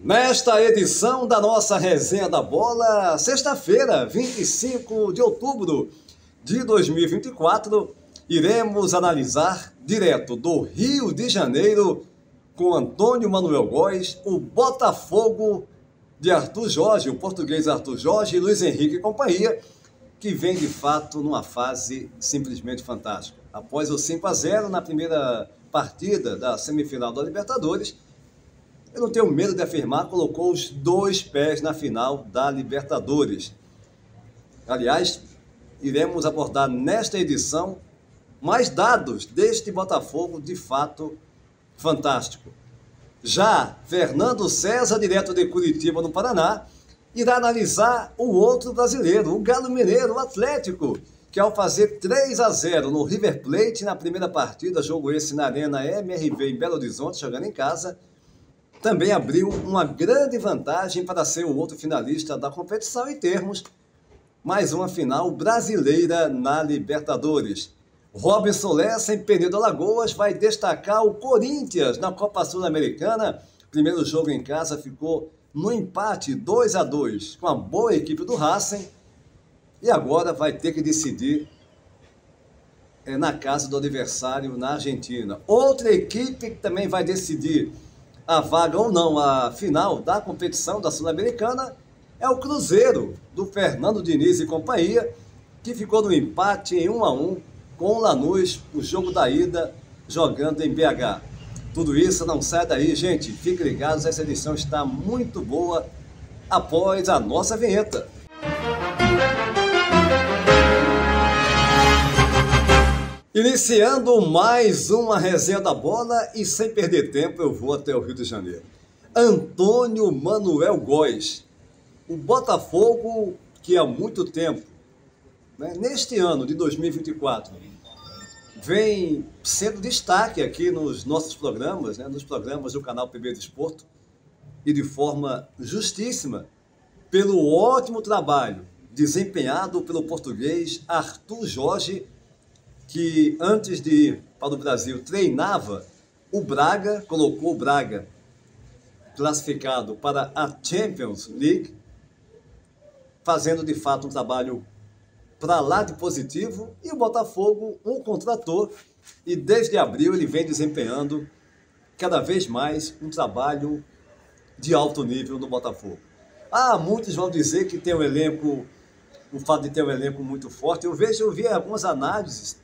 Nesta edição da nossa Resenha da Bola, sexta-feira, 25 de outubro de 2024, iremos analisar direto do Rio de Janeiro, com Antônio Manuel Góes, o Botafogo de Arthur Jorge, o português Arthur Jorge, Luiz Henrique e companhia, que vem de fato numa fase simplesmente fantástica. Após o 5-0 na primeira partida da semifinal da Libertadores, eu não tenho medo de afirmar, colocou os dois pés na final da Libertadores. Aliás, iremos abordar nesta edição mais dados deste Botafogo de fato fantástico. Já Fernando César, direto de Curitiba, no Paraná, irá analisar o outro brasileiro, o Galo Mineiro, o Atlético, que ao fazer 3-0 no River Plate na primeira partida, jogo esse na Arena MRV em Belo Horizonte, jogando em casa, também abriu uma grande vantagem para ser o outro finalista da competição e termos mais uma final brasileira na Libertadores. Robinson Lessa, em Penedo Alagoas, vai destacar o Corinthians na Copa Sul-Americana. Primeiro jogo em casa ficou no empate 2-2 com a boa equipe do Racing e agora vai ter que decidir na casa do adversário na Argentina. Outra equipe que também vai decidir a vaga ou não, a final da competição da Sul-Americana, é o Cruzeiro, do Fernando Diniz e companhia, que ficou no empate em 1-1 com o Lanús, o jogo da ida, jogando em BH. Tudo isso, não sai daí, gente. Fiquem ligados, essa edição está muito boa após a nossa vinheta. Iniciando mais uma Resenha da Bola e sem perder tempo eu vou até o Rio de Janeiro. Antônio Manuel Góes, o Botafogo que há muito tempo, neste ano de 2024, vem sendo destaque aqui nos nossos programas, nos programas do canal PB Desporto, e de forma justíssima, pelo ótimo trabalho desempenhado pelo português Arthur Jorge, que antes de ir para o Brasil treinava o Braga, colocou o Braga classificado para a Champions League, fazendo de fato um trabalho para lá de positivo, e o Botafogo o contratou e desde abril ele vem desempenhando cada vez mais um trabalho de alto nível no Botafogo. Muitos vão dizer que tem um elenco, o fato de ter um elenco muito forte, eu vi algumas análises,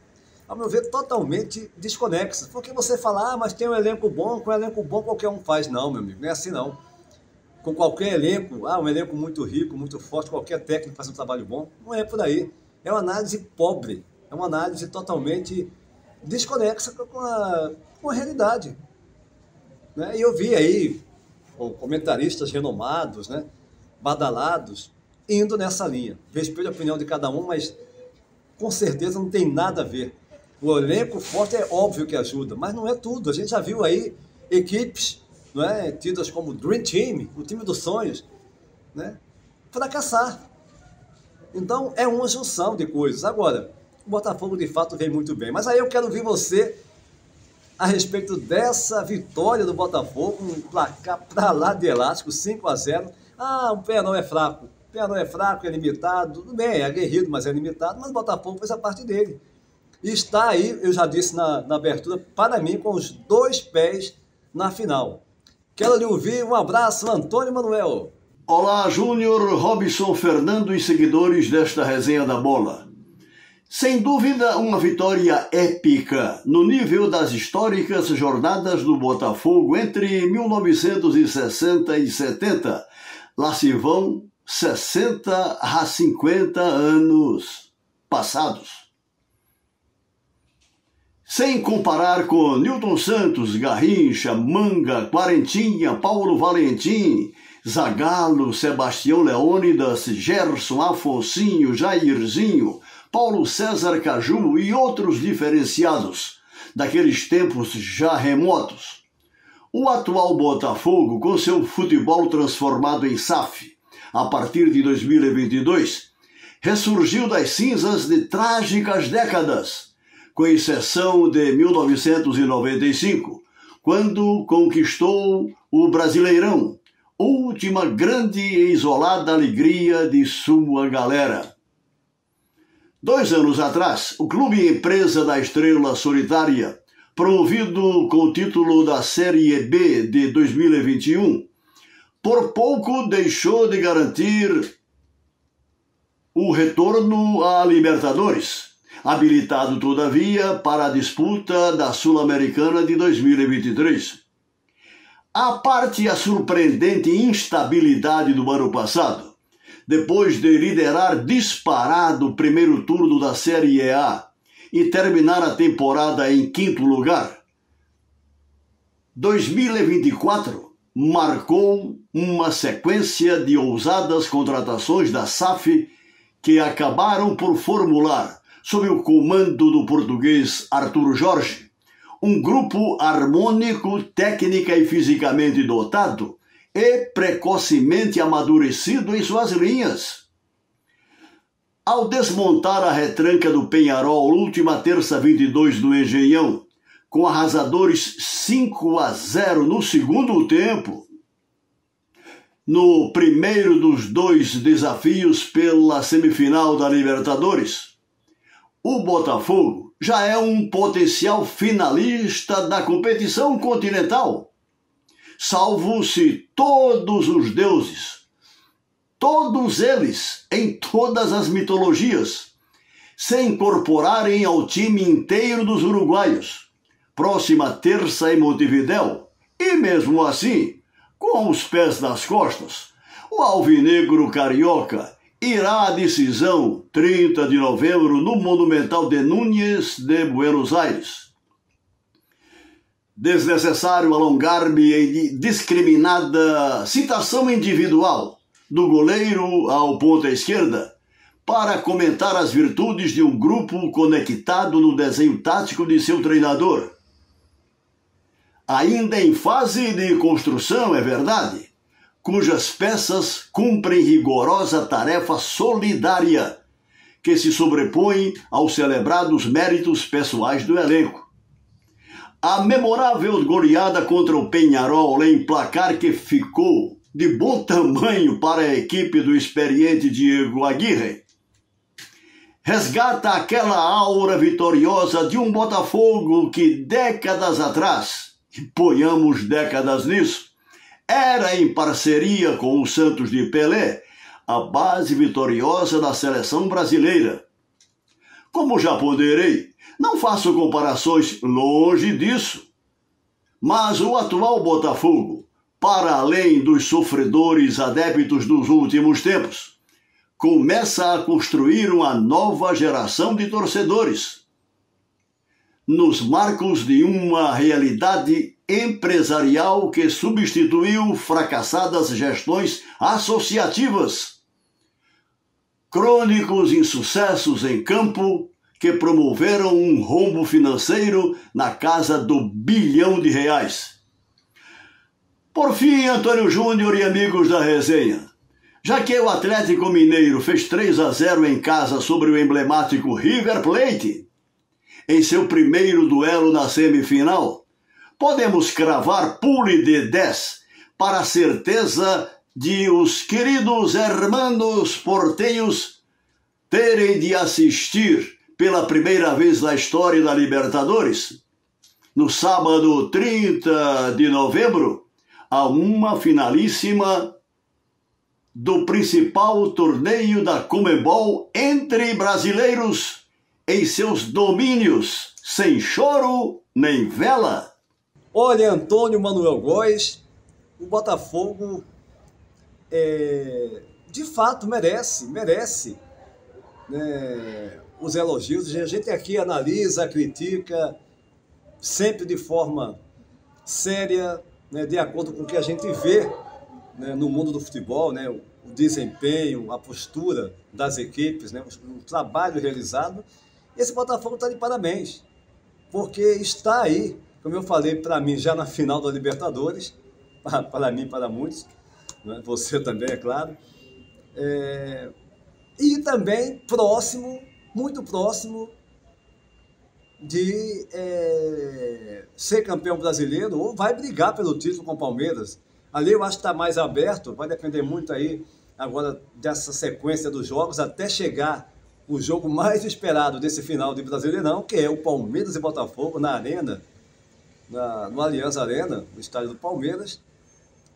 ao meu ver, totalmente desconexas, porque você fala, mas tem um elenco bom, com um elenco bom qualquer um faz. Não, meu amigo, não é assim não. Com qualquer elenco, um elenco muito rico, muito forte, qualquer técnico faz um trabalho bom, não é por aí. É uma análise pobre, é uma análise totalmente desconexa com a realidade. E eu vi aí comentaristas renomados, badalados, indo nessa linha. Respeito a opinião de cada um, mas com certeza não tem nada a ver. O elenco forte é óbvio que ajuda, mas não é tudo. A gente já viu aí equipes tidas como Dream Team, o time dos sonhos, fracassar. Então é uma junção de coisas. Agora, o Botafogo de fato vem muito bem. Mas aí eu quero ouvir você a respeito dessa vitória do Botafogo, um placar para lá de elástico, 5-0. O Penharol é fraco. O Penharol é fraco, é limitado. Tudo bem, é aguerrido, mas é limitado. Mas o Botafogo fez a parte dele. E está aí, eu já disse na abertura, para mim, com os dois pés na final. Quero lhe ouvir. Um abraço, Antônio Manuel. Olá, Júnior, Robson, Fernando e seguidores desta Resenha da Bola. Sem dúvida, uma vitória épica no nível das históricas jornadas do Botafogo entre 1960 e 70. Lá se vão 60 a 50 anos passados. Sem comparar com Newton Santos, Garrincha, Manga, Quarentinha, Paulo Valentim, Zagallo, Sebastião Leônidas, Gerson, Afonsinho, Jairzinho, Paulo César Caju e outros diferenciados daqueles tempos já remotos. O atual Botafogo, com seu futebol transformado em SAF a partir de 2022, ressurgiu das cinzas de trágicas décadas, com exceção de 1995, quando conquistou o Brasileirão, última grande e isolada alegria de sua galera. 2 anos atrás, o Clube Empresa da Estrela Solitária, promovido com o título da Série B de 2021, por pouco deixou de garantir o retorno à Libertadores, habilitado todavia para a disputa da Sul-Americana de 2023. À parte a surpreendente instabilidade do ano passado, depois de liderar disparado o primeiro turno da Série A e terminar a temporada em 5º lugar, 2024 marcou uma sequência de ousadas contratações da SAF que acabaram por formular, sob o comando do português Arthur Jorge, um grupo harmônico, técnica e fisicamente dotado e precocemente amadurecido em suas linhas. Ao desmontar a retranca do Peñarol última terça 22 do Engenhão, com arrasadores 5-0 no segundo tempo, no primeiro dos 2 desafios pela semifinal da Libertadores, o Botafogo já é um potencial finalista da competição continental, salvo se todos os deuses, todos eles, em todas as mitologias, se incorporarem ao time inteiro dos uruguaios, próxima terça em Montevidéu, e mesmo assim, com os pés nas costas, o alvinegro carioca irá à decisão 30 de novembro no Monumental de Núñez de Buenos Aires. Desnecessário alongar-me em discriminada citação individual do goleiro ao ponta esquerda para comentar as virtudes de um grupo conectado no desenho tático de seu treinador. Ainda em fase de construção, é verdade, cujas peças cumprem rigorosa tarefa solidária que se sobrepõe aos celebrados méritos pessoais do elenco. A memorável goleada contra o Peñarol em placar que ficou de bom tamanho para a equipe do experiente Diego Aguirre resgata aquela aura vitoriosa de um Botafogo que décadas atrás, e ponhamos décadas nisso, era em parceria com o Santos de Pelé a base vitoriosa da seleção brasileira. Como já ponderei, não faço comparações longe disso, mas o atual Botafogo, para além dos sofredores adeptos dos últimos tempos, começa a construir uma nova geração de torcedores, nos marcos de uma realidade empresarial que substituiu fracassadas gestões associativas, crônicos insucessos em campo que promoveram um rombo financeiro na casa do R$ 1 bilhão. Por fim, Antônio Júnior e amigos da resenha, já que o Atlético Mineiro fez 3-0 em casa sobre o emblemático River Plate, em seu primeiro duelo na semifinal, podemos cravar pule de 10 para a certeza de os queridos hermanos portenhos terem de assistir pela primeira vez na história da Libertadores, no sábado 30 de novembro, a uma finalíssima do principal torneio da Conmebol entre brasileiros em seus domínios, sem choro nem vela. Olha, Antônio Manuel Góes, o Botafogo de fato merece né, os elogios. A gente aqui analisa, critica, sempre de forma séria, né, de acordo com o que a gente vê, né, no mundo do futebol, né, o desempenho, a postura das equipes, né, o trabalho realizado. Esse Botafogo está de parabéns, porque está aí, como eu falei, para mim, já na final da Libertadores, para mim, para muitos, né, você também, é claro, e também próximo, muito próximo de ser campeão brasileiro, ou vai brigar pelo título com o Palmeiras. Ali eu acho que está mais aberto, vai depender muito aí agora dessa sequência dos jogos até chegar o jogo mais esperado desse final de Brasileirão, que é o Palmeiras e Botafogo na Arena, no Allianz Arena, no estádio do Palmeiras.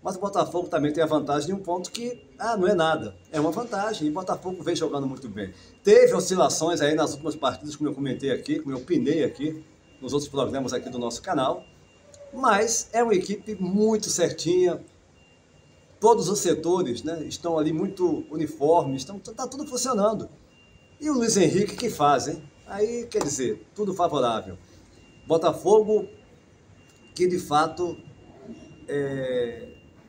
Mas o Botafogo também tem a vantagem de um ponto que, não é nada, é uma vantagem, e o Botafogo vem jogando muito bem. Teve oscilações aí nas últimas partidas, como eu comentei aqui, como eu opinei aqui, nos outros programas aqui do nosso canal, mas é uma equipe muito certinha, todos os setores, né, estão ali muito uniformes, está tudo funcionando. E o Luiz Henrique que faz, hein? Aí, quer dizer, tudo favorável. Botafogo que de fato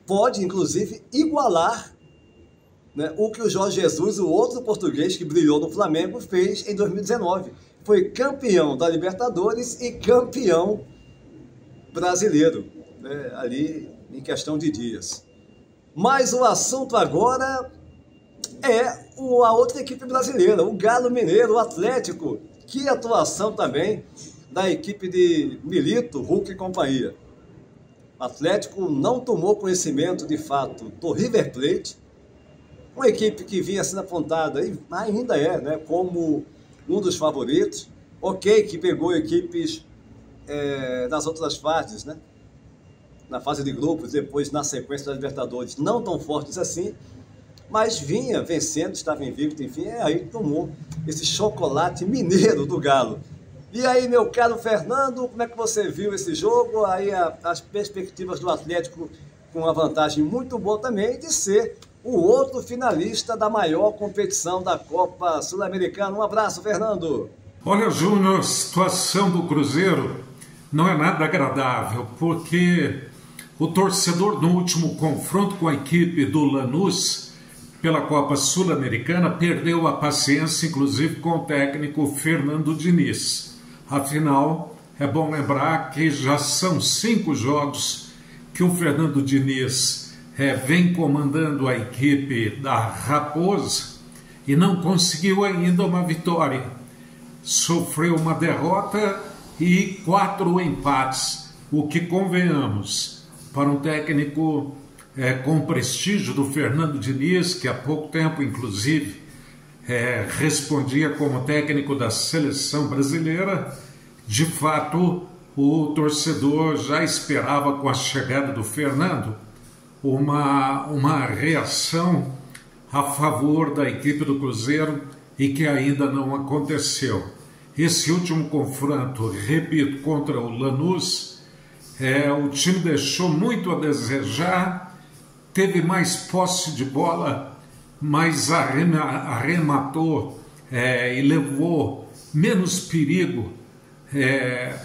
pode, inclusive, igualar, né, o que o Jorge Jesus, o outro português que brilhou no Flamengo, fez em 2019. Foi campeão da Libertadores e campeão brasileiro, né, ali em questão de dias. Mas o assunto agora é a outra equipe brasileira, o Galo Mineiro, o Atlético. Que atuação também da equipe de Milito, Hulk e companhia. O Atlético não tomou conhecimento, de fato, do River Plate, uma equipe que vinha sendo apontada, e ainda é, né, como um dos favoritos. Ok, que pegou equipes das outras fases, né, na fase de grupos, depois na sequência da Libertadores, não tão fortes assim, mas vinha vencendo, estava invicto, enfim, aí tomou esse chocolate mineiro do Galo. E aí, meu caro Fernando, como é que você viu esse jogo? Aí as perspectivas do Atlético com uma vantagem muito boa também de ser o outro finalista da maior competição da Copa Sul-Americana. Um abraço, Fernando. Olha, Júnior, a situação do Cruzeiro não é nada agradável, porque o torcedor no último confronto com a equipe do Lanús pela Copa Sul-Americana perdeu a paciência, inclusive com o técnico Fernando Diniz. Afinal, é bom lembrar que já são 5 jogos que o Fernando Diniz vem comandando a equipe da Raposa e não conseguiu ainda uma vitória. Sofreu uma derrota e 4 empates, o que, convenhamos, para um técnico com o prestígio do Fernando Diniz, que há pouco tempo, inclusive, respondia como técnico da seleção brasileira, de fato, o torcedor já esperava, com a chegada do Fernando, uma reação a favor da equipe do Cruzeiro e que ainda não aconteceu. Esse último confronto, repito, contra o Lanús, o time deixou muito a desejar, teve mais posse de bola, mas arrematou e levou menos perigo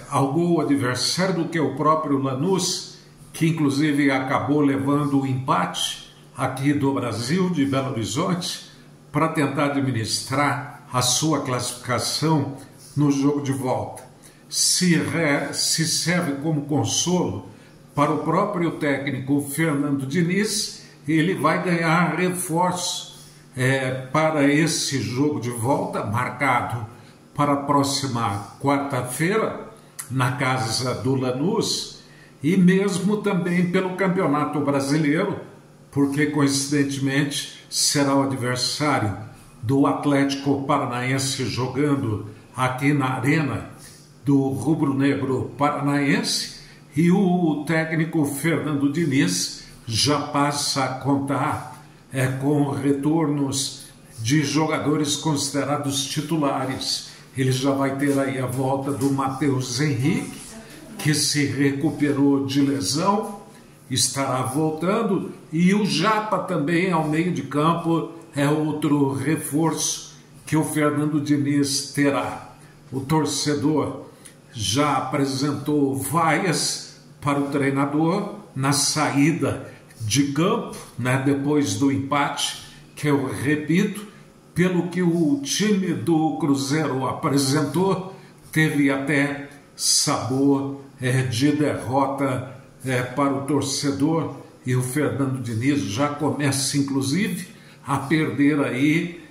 ao gol adversário do que o próprio Lanús, que inclusive acabou levando o empate aqui do Brasil, de Belo Horizonte, para tentar administrar a sua classificação no jogo de volta. Se serve como consolo para o próprio técnico Fernando Diniz, ele vai ganhar reforço para esse jogo de volta, marcado para a próxima quarta-feira, na casa do Lanús, e mesmo também pelo Campeonato Brasileiro, porque coincidentemente será o adversário do Atlético Paranaense jogando aqui na Arena do Rubro-Negro Paranaense, e o técnico Fernando Diniz já passa a contar com retornos de jogadores considerados titulares. Ele já vai ter aí a volta do Matheus Henrique, que se recuperou de lesão, estará voltando, e o Japa também ao meio de campo é outro reforço que o Fernando Diniz terá. O torcedor já apresentou vaias para o treinador na saída de campo, né, depois do empate, que eu repito, pelo que o time do Cruzeiro apresentou, teve até sabor de derrota para o torcedor, e o Fernando Diniz já começa, inclusive, a perder aí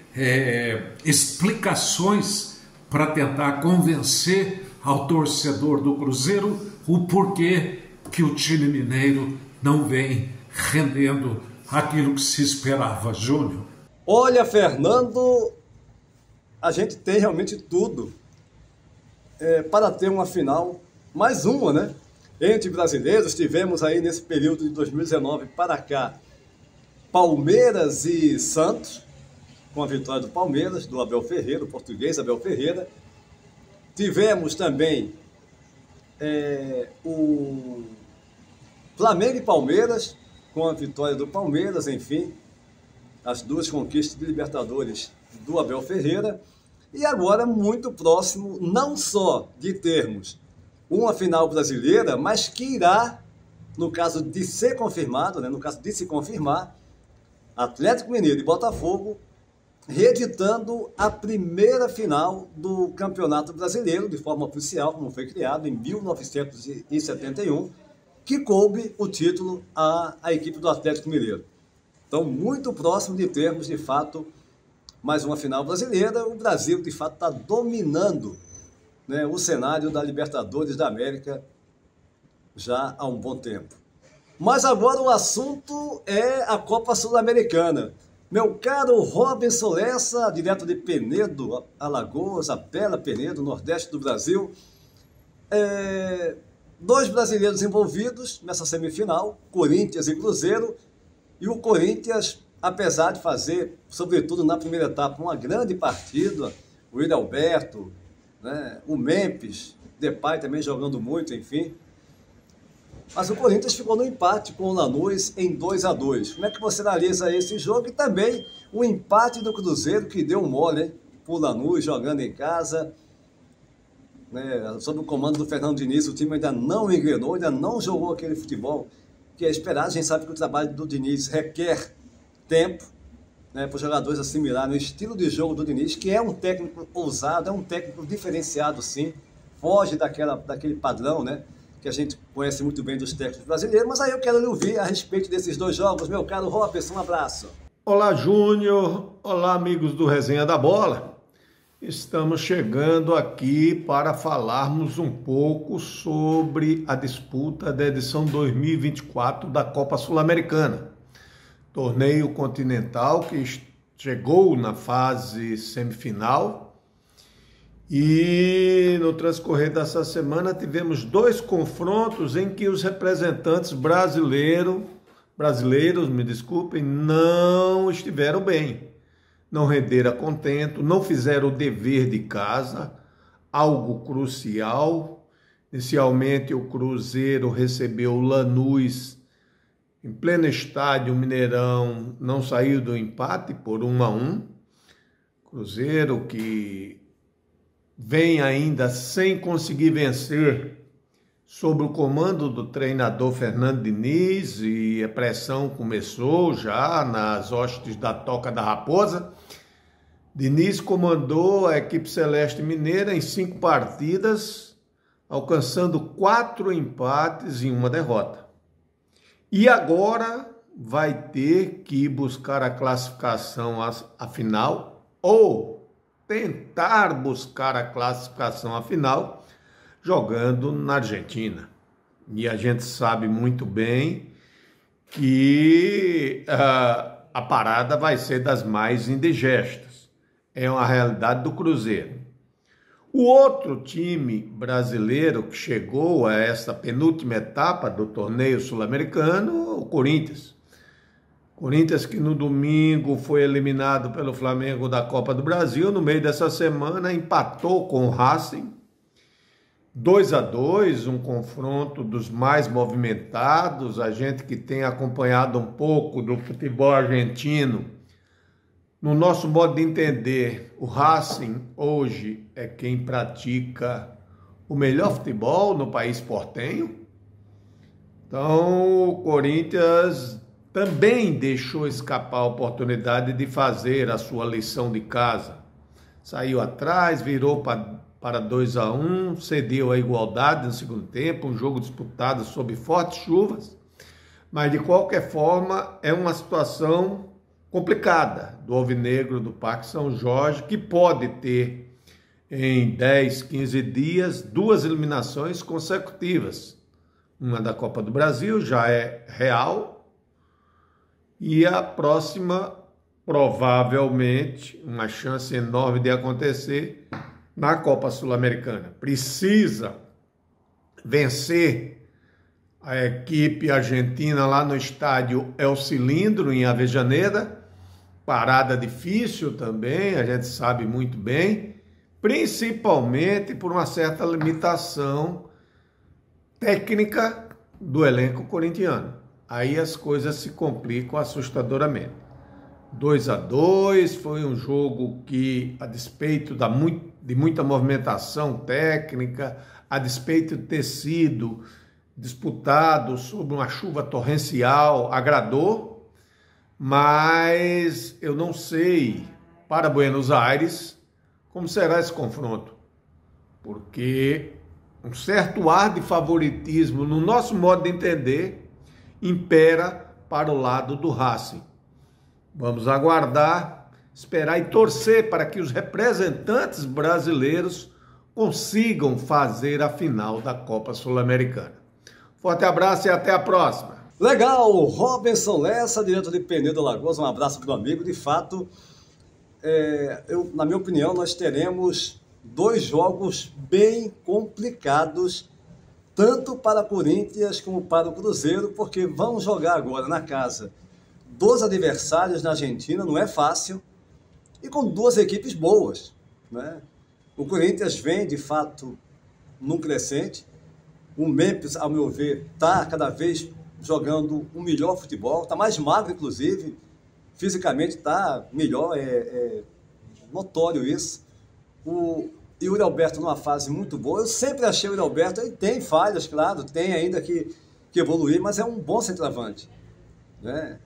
explicações para tentar convencer ao torcedor do Cruzeiro o porquê que o time mineiro não vem rendendo aquilo que se esperava, Júnior. Olha, Fernando, a gente tem realmente tudo para ter uma final, mais uma, né? Entre brasileiros, tivemos aí nesse período de 2019 para cá, Palmeiras e Santos, com a vitória do Palmeiras, do Abel Ferreira, o português Abel Ferreira. Tivemos também o Flamengo e Palmeiras, com a vitória do Palmeiras, enfim, as duas conquistas de Libertadores do Abel Ferreira. E agora muito próximo, não só de termos uma final brasileira, mas que irá, no caso de ser confirmado, né, no caso de se confirmar, Atlético Mineiro e Botafogo reeditando a primeira final do Campeonato Brasileiro, de forma oficial, como foi criado em 1971, que coube o título à equipe do Atlético Mineiro. Então, muito próximo de termos, de fato, mais uma final brasileira. O Brasil, de fato, está dominando, né, o cenário da Libertadores da América já há um bom tempo. Mas agora o assunto é a Copa Sul-Americana. Meu caro Robinson Lessa, direto de Penedo, Alagoas, a bela Penedo, nordeste do Brasil. Dois brasileiros envolvidos nessa semifinal, Corinthians e Cruzeiro. E o Corinthians, apesar de fazer, sobretudo na primeira etapa, uma grande partida, o Yuri Alberto, né, o Memphis, Depay também jogando muito, enfim. Mas o Corinthians ficou no empate com o Lanús em 2-2. Como é que você analisa esse jogo? E também o empate do Cruzeiro, que deu um mole, hein? O Lanús jogando em casa, né? Sob o comando do Fernando Diniz, o time ainda não engrenou, ainda não jogou aquele futebol que é esperado. A gente sabe que o trabalho do Diniz requer tempo, né, para os jogadores assimilarem o estilo de jogo do Diniz, que é um técnico ousado, é um técnico diferenciado, sim, foge daquele padrão, né, que a gente conhece muito bem dos técnicos brasileiros. Mas aí eu quero lhe ouvir a respeito desses dois jogos, meu caro Robson, um abraço. Olá, Júnior, olá, amigos do Resenha da Bola. Estamos chegando aqui para falarmos um pouco sobre a disputa da edição 2024 da Copa Sul-Americana. Torneio continental que chegou na fase semifinal. E no transcorrer dessa semana tivemos dois confrontos em que os representantes brasileiros, não estiveram bem. Não renderam a contento, não fizeram o dever de casa, algo crucial. Inicialmente o Cruzeiro recebeu o Lanús em pleno estádio Mineirão, não saiu do empate por 1-1. Cruzeiro que vem ainda sem conseguir vencer sob o comando do treinador Fernando Diniz, e a pressão começou já nas hostes da Toca da Raposa. Diniz comandou a equipe celeste mineira em 5 partidas, alcançando 4 empates e 1 derrota. E agora vai ter que buscar a classificação à final, ou tentar buscar a classificação à final, jogando na Argentina. E a gente sabe muito bem que a parada vai ser das mais indigestas. É uma realidade do Cruzeiro. O outro time brasileiro que chegou a essa penúltima etapa do torneio sul-americano, o Corinthians. Corinthians que no domingo foi eliminado pelo Flamengo da Copa do Brasil, no meio dessa semana empatou com o Racing, 2-2, um confronto dos mais movimentados. A gente que tem acompanhado um pouco do futebol argentino, no nosso modo de entender, o Racing hoje é quem pratica o melhor futebol no país portenho. Então o Corinthians também deixou escapar a oportunidade de fazer a sua lição de casa. Saiu atrás, virou para 2-1, cedeu a igualdade no segundo tempo, um jogo disputado sob fortes chuvas, mas de qualquer forma é uma situação complicada do Alvinegro do Parque São Jorge, que pode ter em 10, 15 dias 2 eliminações consecutivas. Uma da Copa do Brasil já é real, E a próxima, provavelmente, uma chance enorme de acontecer na Copa Sul-Americana. Precisa vencer a equipe argentina lá no estádio El Cilindro, em Avejaneda. Parada difícil também, a gente sabe muito bem, principalmente por uma certa limitação técnica do elenco corintiano. Aí as coisas se complicam assustadoramente. 2-2, foi um jogo que, a despeito de muita movimentação técnica, a despeito de ter sido disputado sob uma chuva torrencial, agradou, mas eu não sei para Buenos Aires como será esse confronto, porque um certo ar de favoritismo, no nosso modo de entender, impera para o lado do Racing. Vamos aguardar, esperar e torcer para que os representantes brasileiros consigam fazer a final da Copa Sul-Americana. Forte abraço e até a próxima. Legal, Robinson Lessa, direto de Penedo, Alagoas, um abraço para o amigo. De fato, na minha opinião, nós teremos 2 jogos bem complicados, tanto para Corinthians como para o Cruzeiro, porque vão jogar agora na casa dos adversários na Argentina, não é fácil, e com 2 equipes boas, né? O Corinthians vem, de fato, num crescente. O Memphis, ao meu ver, está cada vez jogando um melhor futebol, está mais magro, inclusive, fisicamente está melhor, é notório isso. O Yuri Alberto numa fase muito boa. Eu sempre achei o Yuri Alberto, ele tem falhas, claro, tem ainda que evoluir, mas é um bom centroavante, né?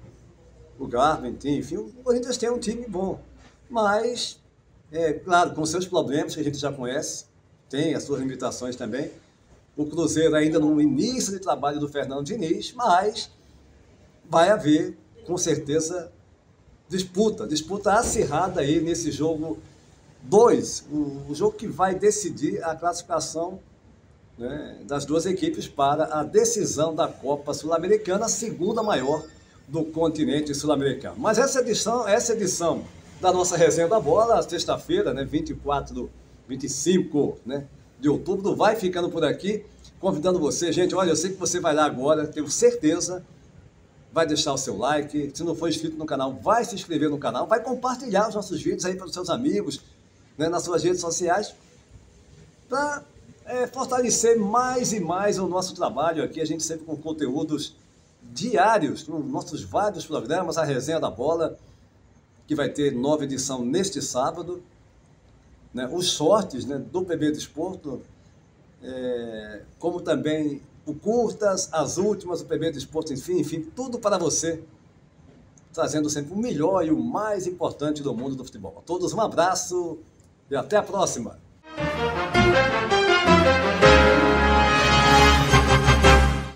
O Garvin, enfim, o Corinthians tem um time bom, mas, claro, com seus problemas que a gente já conhece, tem as suas limitações também. O Cruzeiro ainda no início de trabalho do Fernando Diniz, mas vai haver, com certeza, disputa acirrada aí nesse jogo 2, o jogo que vai decidir a classificação, né, das 2 equipes para a decisão da Copa Sul-Americana, a segunda maior do continente sul-americano. Mas essa edição da nossa Resenha da Bola, sexta-feira, né, 25, né, de outubro, vai ficando por aqui, convidando você. Gente, olha, eu sei que você vai lá agora, tenho certeza, vai deixar o seu like, se não for inscrito no canal, vai se inscrever no canal, vai compartilhar os nossos vídeos aí para os seus amigos, né, nas suas redes sociais, para fortalecer mais e mais o nosso trabalho aqui, a gente sempre com conteúdos diários, com nossos vários programas, a Resenha da Bola, que vai ter nova edição neste sábado, né, os shorts, né, do PB Desporto, como também o Curtas, as últimas, o PB Desporto, enfim, tudo para você, trazendo sempre o melhor e o mais importante do mundo do futebol. A todos um abraço e até a próxima!